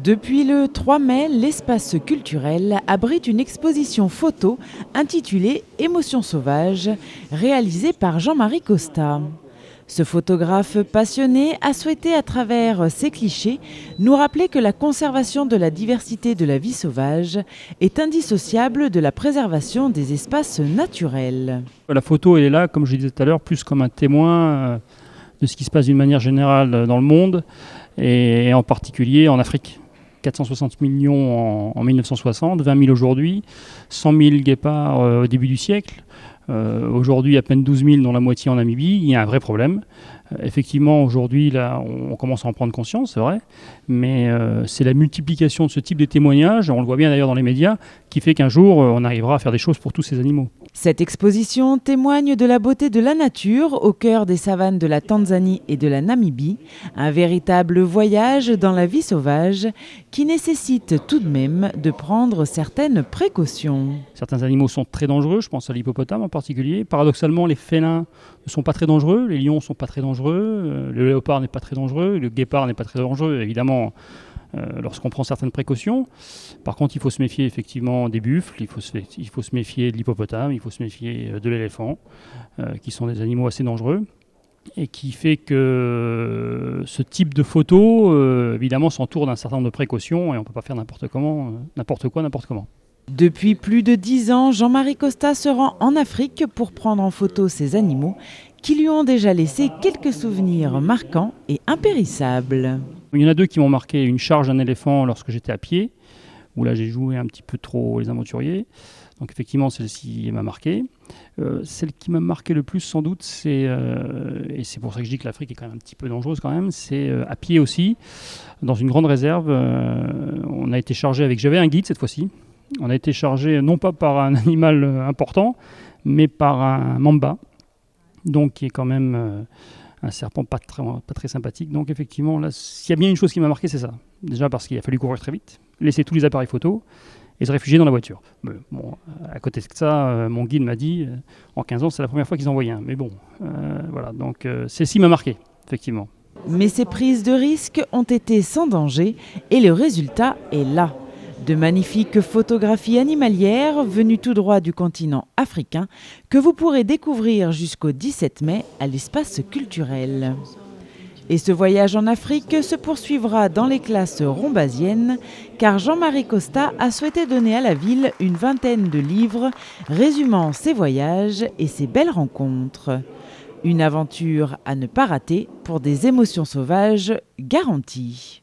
Depuis le 3 mai, l'espace culturel abrite une exposition photo intitulée « Émotions sauvages » réalisée par Jean-Marie Costa. Ce photographe passionné a souhaité, à travers ses clichés, nous rappeler que la conservation de la diversité de la vie sauvage est indissociable de la préservation des espaces naturels. La photo elle est là, comme je disais tout à l'heure, plus comme un témoin de ce qui se passe d'une manière générale dans le monde et en particulier en Afrique. 460 millions en 1960, 20 000 aujourd'hui, 100 000 guépards au début du siècle. Aujourd'hui, à peine 12 000, dont la moitié en Namibie. Il y a un vrai problème. Effectivement, aujourd'hui, là, on commence à en prendre conscience, c'est vrai, mais c'est la multiplication de ce type de témoignages, on le voit bien d'ailleurs dans les médias, qui fait qu'un jour, on arrivera à faire des choses pour tous ces animaux. Cette exposition témoigne de la beauté de la nature au cœur des savanes de la Tanzanie et de la Namibie, un véritable voyage dans la vie sauvage qui nécessite tout de même de prendre certaines précautions. Certains animaux sont très dangereux, je pense à l'hippopotame en particulier. Paradoxalement, les félins ne sont pas très dangereux, les lions ne sont pas très dangereux, le léopard n'est pas très dangereux, le guépard n'est pas très dangereux, évidemment, lorsqu'on prend certaines précautions. Par contre, il faut se méfier effectivement des buffles, il faut se méfier de l'hippopotame, il faut se méfier de l'éléphant, qui sont des animaux assez dangereux. Et qui fait que ce type de photo, évidemment, s'entoure d'un certain nombre de précautions et on ne peut pas faire n'importe comment. Depuis plus de 10 ans, Jean-Marie Costa se rend en Afrique pour prendre en photo ces animaux qui lui ont déjà laissé quelques souvenirs marquants et impérissables. Il y en a deux qui m'ont marqué. Une charge d'un éléphant lorsque j'étais à pied, où là j'ai joué un petit peu trop les aventuriers. Donc effectivement, celle-ci m'a marqué. Celle qui m'a marqué le plus sans doute, et c'est pour ça que je dis que l'Afrique est quand même un petit peu dangereuse quand même, c'est à pied aussi, dans une grande réserve. On a été chargé j'avais un guide cette fois-ci. On a été chargé non pas par un animal important, mais par un mamba, donc qui est quand même un serpent pas très sympathique. Donc effectivement, là, s'il y a bien une chose qui m'a marqué, c'est ça. Déjà parce qu'il a fallu courir très vite, laisser tous les appareils photo et se réfugier dans la voiture. Mais bon, à côté de ça, mon guide m'a dit, en 15 ans, c'est la première fois qu'ils envoyaient un. Mais bon, voilà, donc celle-ci m'a marqué, effectivement. Mais ces prises de risques ont été sans danger et le résultat est là. De magnifiques photographies animalières venues tout droit du continent africain que vous pourrez découvrir jusqu'au 17 mai à l'espace culturel. Et ce voyage en Afrique se poursuivra dans les classes rombasiennes car Jean-Marie Costa a souhaité donner à la ville une vingtaine de livres résumant ses voyages et ses belles rencontres. Une aventure à ne pas rater pour des émotions sauvages garanties.